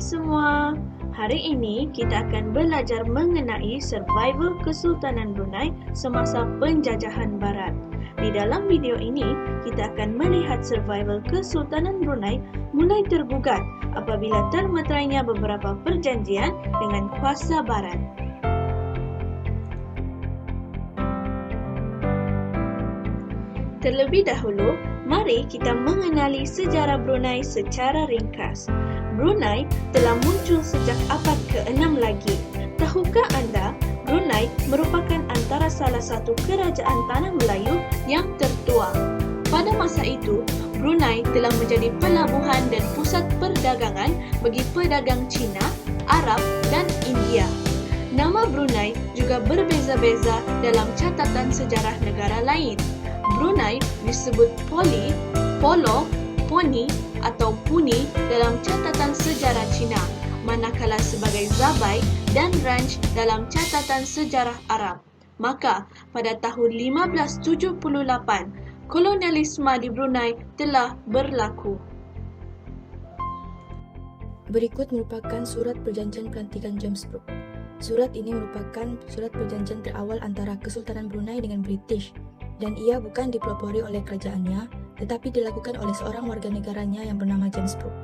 semua, hari ini kita akan belajar mengenai survival Kesultanan Brunei semasa penjajahan Barat. Di dalam video ini, kita akan melihat survival Kesultanan Brunei mulai tergugat apabila termeterainya beberapa perjanjian dengan kuasa Barat. Terlebih dahulu, mari kita mengenali sejarah Brunei secara ringkas. Brunei telah muncul sejak abad ke-6 lagi. Tahukah anda, Brunei merupakan antara salah satu kerajaan tanah Melayu yang tertua. Pada masa itu, Brunei telah menjadi pelabuhan dan pusat perdagangan bagi pedagang Cina, Arab dan India. Nama Brunei juga berbeza-beza dalam catatan sejarah negara lain. Brunei disebut Poli, Polo, Poni atau Puni dalam catatan sejarah Cina, manakala sebagai Zabai dan Ranch dalam catatan sejarah Arab. Maka, pada tahun 1578, kolonialisme di Brunei telah berlaku. Berikut merupakan surat perjanjian pelantikan James Brooke. Surat ini merupakan surat perjanjian terawal antara Kesultanan Brunei dengan British, dan ia bukan dipelopori oleh kerajaannya, tetapi dilakukan oleh seorang warga negaranya yang bernama James Brooke.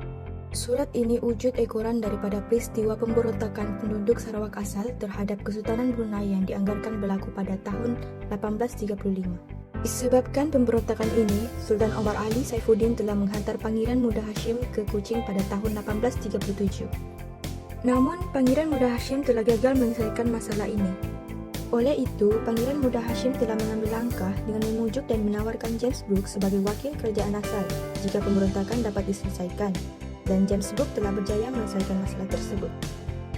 Surat ini wujud ekoran daripada peristiwa pemberontakan penduduk Sarawak asal terhadap Kesultanan Brunei yang dianggarkan berlaku pada tahun 1835. Disebabkan pemberontakan ini, Sultan Omar Ali Saifuddin telah menghantar Pangeran Muda Hashim ke Kuching pada tahun 1837. Namun, Pangeran Muda Hashim telah gagal menyelesaikan masalah ini. Oleh itu, Pangeran Muda Hashim telah mengambil langkah dengan memujuk dan menawarkan James Brooke sebagai wakil kerajaan asal jika pemberontakan dapat diselesaikan, dan James Brooke telah berjaya menyelesaikan masalah tersebut.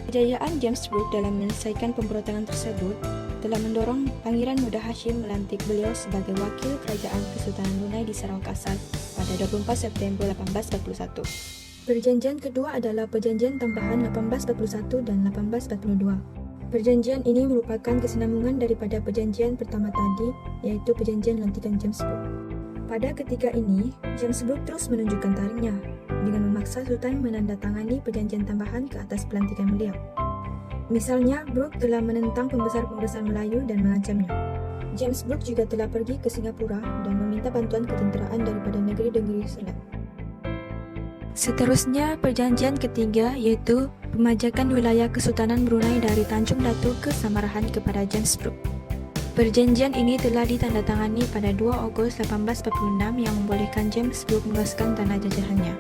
Kejayaan James Brooke dalam menyelesaikan pemberontakan tersebut telah mendorong Pangeran Muda Hashim melantik beliau sebagai wakil kerajaan Kesultanan Brunei di Sarawak asal pada 24 September 1841. Perjanjian kedua adalah Perjanjian Tambahan 1841 dan 1842. Perjanjian ini merupakan kesinambungan daripada perjanjian pertama tadi, iaitu Perjanjian Lantikan James Brooke. Pada ketika ini, James Brooke terus menunjukkan taringnya dengan memaksa Sultan menandatangani perjanjian tambahan ke atas pelantikan beliau. Misalnya, Brooke telah menentang pembesar-pembesar Melayu dan mengancamnya. James Brooke juga telah pergi ke Singapura dan meminta bantuan ketenteraan daripada negeri-negeri Selat. Seterusnya, perjanjian ketiga iaitu pemajakan wilayah Kesultanan Brunei dari Tanjung Datu ke Samarahan kepada James Brooke. Perjanjian ini telah ditandatangani pada 2 Ogos 1846 yang membolehkan James Brooke meluaskan tanah jajahannya.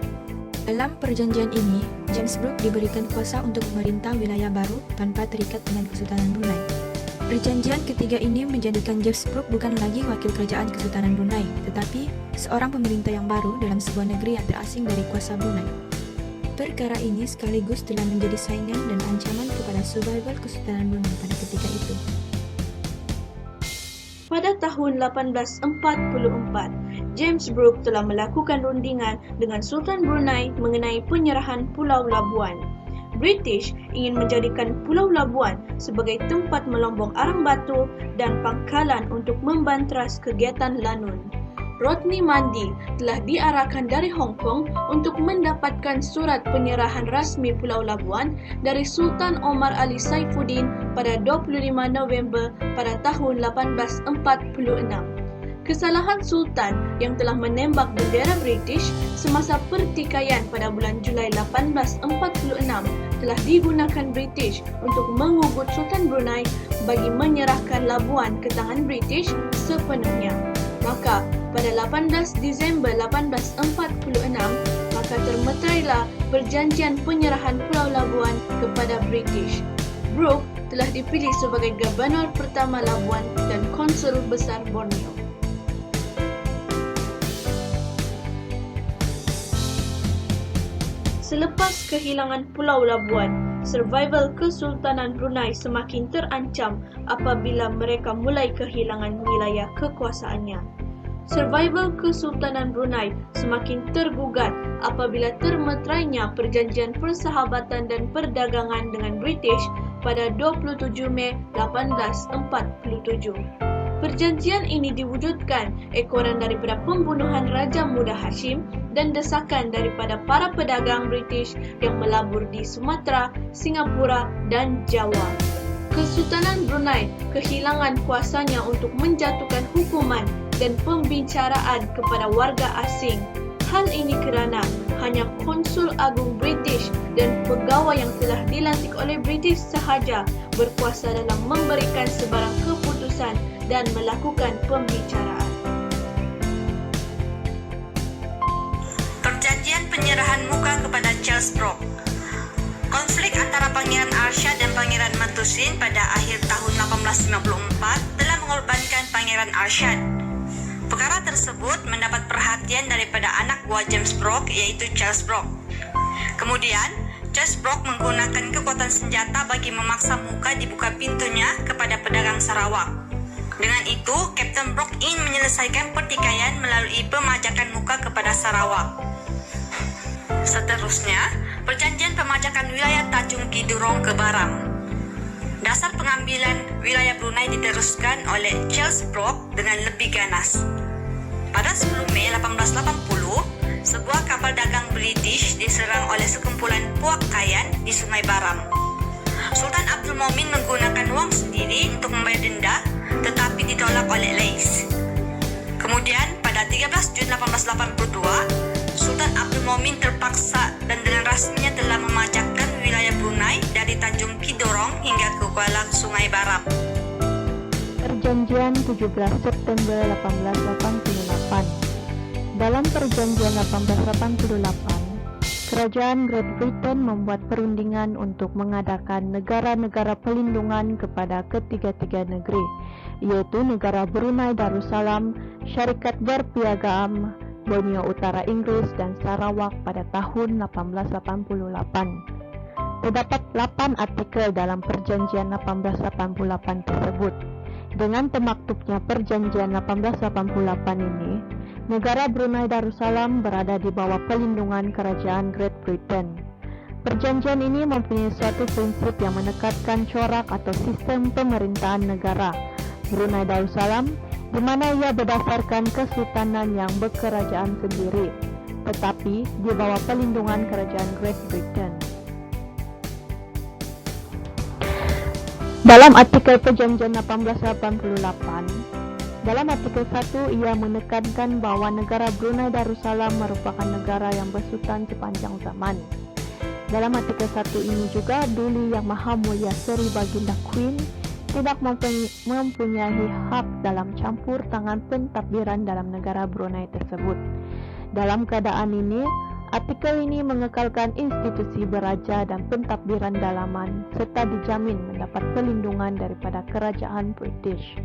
Dalam perjanjian ini, James Brooke diberikan kuasa untuk memerintah wilayah baru tanpa terikat dengan Kesultanan Brunei. Perjanjian ketiga ini menjadikan James Brooke bukan lagi wakil kerajaan Kesultanan Brunei, tetapi seorang pemerintah yang baru dalam sebuah negeri yang terasing dari kuasa Brunei. Perkara ini sekaligus telah menjadi saingan dan ancaman kepada survival Kesultanan Brunei pada ketika itu. Pada tahun 1844, James Brooke telah melakukan rundingan dengan Sultan Brunei mengenai penyerahan Pulau Labuan. British ingin menjadikan Pulau Labuan sebagai tempat melombong arang batu dan pangkalan untuk membantras kegiatan Lanun. Rodney Mundy telah diarahkan dari Hong Kong untuk mendapatkan surat penyerahan rasmi Pulau Labuan dari Sultan Omar Ali Saifuddin pada 25 November pada tahun 1846. Kesalahan Sultan yang telah menembak bendera British semasa pertikaian pada bulan Julai 1846 telah digunakan British untuk mengugut Sultan Brunei bagi menyerahkan Labuan ke tangan British sepenuhnya. Maka, pada 18 Disember 1846, maka termeterailah perjanjian penyerahan Pulau Labuan kepada British. Brooke telah dipilih sebagai Gubernur pertama Labuan dan Konsul Besar Borneo. Selepas kehilangan Pulau Labuan, survival Kesultanan Brunei semakin terancam apabila mereka mulai kehilangan wilayah kekuasaannya. Survival Kesultanan Brunei semakin tergugat apabila termeterainya Perjanjian Persahabatan dan Perdagangan dengan British pada 27 Mei 1847. Perjanjian ini diwujudkan ekoran daripada pembunuhan Raja Muda Hashim dan desakan daripada para pedagang British yang melabur di Sumatera, Singapura, dan Jawa. Kesultanan Brunei kehilangan kuasanya untuk menjatuhkan hukuman dan pembicaraan kepada warga asing. Hal ini kerana hanya konsul agung British dan pegawai yang telah dilantik oleh British sahaja berkuasa dalam memberikan sebarang keputusan dan melakukan pembicaraan. Perjanjian penyerahan muka kepada Charles Brooke. Konflik antara Pangeran Arsyad dan Pangeran Matusin pada akhir tahun 1854 telah mengorbankan Pangeran Arsyad. Perkara tersebut mendapat perhatian daripada anak buah James Brooke, yaitu Charles Brooke. Kemudian, Charles Brooke menggunakan kekuatan senjata bagi memaksa muka dibuka pintunya kepada pedagang Sarawak. Dengan itu, Kapten Brooke ingin menyelesaikan pertikaian melalui pemajakan muka kepada Sarawak. Seterusnya, perjanjian pemajakan wilayah Tanjung Kidurong ke Baram. Dasar pengambilan wilayah Brunei diteruskan oleh Charles Brooke dengan lebih ganas. Pada 10 Mei 1880, sebuah kapal dagang British diserang oleh sekumpulan puak kayan di Sungai Baram. Sultan Abdul Momin menggunakan wang sendiri untuk membayar denda, tetapi ditolak oleh Leys. Kemudian, pada 13 Jun 1882, Sultan Abdul Momin terpaksa dan dengan rasminya telah memajakkan wilayah Brunei dari Tanjung Kidorong hingga ke Kuala Sungai Baram. Perjanjian 17 September 1888. Dalam Perjanjian 1888, Kerajaan Great Britain membuat perundingan untuk mengadakan negara-negara pelindungan kepada ketiga-tiga negeri, yaitu negara Brunei Darussalam, Syarikat Berpiagam Borneo Utara Inggris, dan Sarawak pada tahun 1888. Terdapat 8 artikel dalam Perjanjian 1888 tersebut. Dengan termaktubnya Perjanjian 1888 ini, negara Brunei Darussalam berada di bawah pelindungan Kerajaan Great Britain. Perjanjian ini mempunyai suatu prinsip yang menekankan corak atau sistem pemerintahan negara Brunei Darussalam, di mana ia berdasarkan kesultanan yang berkerajaan sendiri, tetapi di bawah pelindungan Kerajaan Great Britain. Dalam artikel Perjanjian 1888, dalam artikel 1, ia menekankan bahawa negara Brunei Darussalam merupakan negara yang bersultan sepanjang zaman. Dalam artikel 1 ini juga, Duli Yang Maha Mulia Seri Baginda Queen tidak mempunyai hak dalam campur tangan pentadbiran dalam negara Brunei tersebut. Dalam keadaan ini, artikel ini mengekalkan institusi beraja dan pentadbiran dalaman serta dijamin mendapat perlindungan daripada kerajaan British.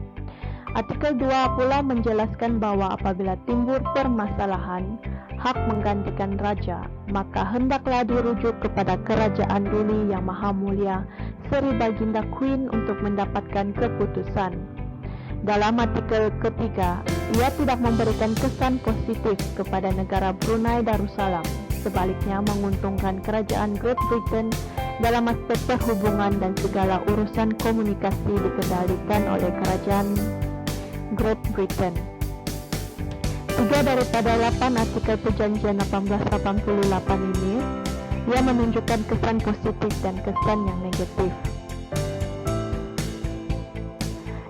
Artikel 2 pula menjelaskan bahawa apabila timbul permasalahan hak menggantikan raja, maka hendaklah dirujuk kepada Kerajaan Duli Yang Maha Mulia Seri Baginda Queen untuk mendapatkan keputusan. Dalam artikel ketiga, ia tidak memberikan kesan positif kepada negara Brunei Darussalam, sebaliknya menguntungkan Kerajaan Great Britain dalam aspek perhubungan dan segala urusan komunikasi dikendalikan oleh Kerajaan Great Britain. 3 daripada 8 artikel Perjanjian 1888 ini, ia menunjukkan kesan positif dan kesan yang negatif.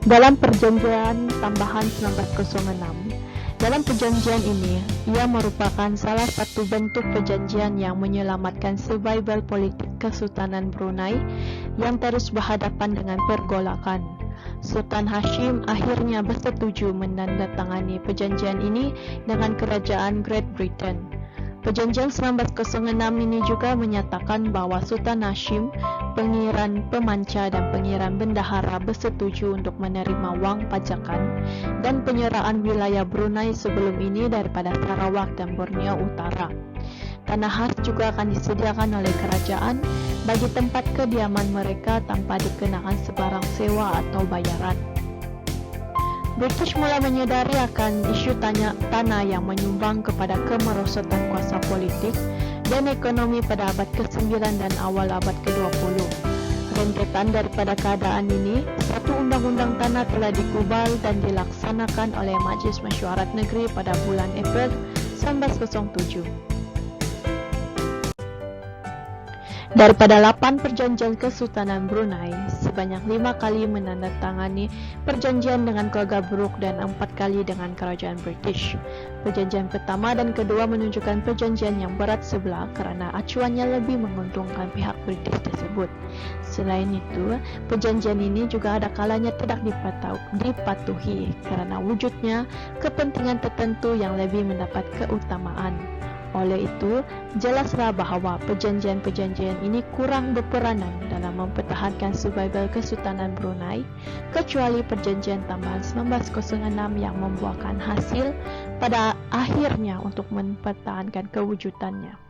Dalam Perjanjian Tambahan 1906, dalam perjanjian ini, ia merupakan salah satu bentuk perjanjian yang menyelamatkan survival politik Kesultanan Brunei yang terus berhadapan dengan pergolakan. Sultan Hashim akhirnya bersetuju menandatangani perjanjian ini dengan Kerajaan Great Britain. Perjanjian 1906 ini juga menyatakan bahawa Sultan Hashim, Pengiran Pemancar dan Pengiran Bendahara bersetuju untuk menerima wang pajakan dan penyerahan wilayah Brunei sebelum ini daripada Sarawak dan Borneo Utara. Tanah khas juga akan disediakan oleh kerajaan bagi tempat kediaman mereka tanpa dikenakan sebarang sewa atau bayaran. British mula menyedari akan isu tanah yang menyumbang kepada kemerosotan kuasa politik dan ekonomi pada abad ke-9 dan awal abad ke-20. Rentetan daripada keadaan ini, satu undang-undang tanah telah dikubal dan dilaksanakan oleh Majlis Mesyuarat Negeri pada bulan April 1907. Daripada 8 perjanjian Kesultanan Brunei, sebanyak 5 kali menandatangani perjanjian dengan keluarga Brooke dan 4 kali dengan kerajaan British. Perjanjian pertama dan kedua menunjukkan perjanjian yang berat sebelah kerana acuannya lebih menguntungkan pihak British tersebut. Selain itu, perjanjian ini juga ada kalanya tidak dipatuhi kerana wujudnya kepentingan tertentu yang lebih mendapat keutamaan. Oleh itu, jelaslah bahawa perjanjian-perjanjian ini kurang berperanan dalam mempertahankan survival Kesultanan Brunei, kecuali perjanjian tambahan 1906 yang membuahkan hasil pada akhirnya untuk mempertahankan kewujudannya.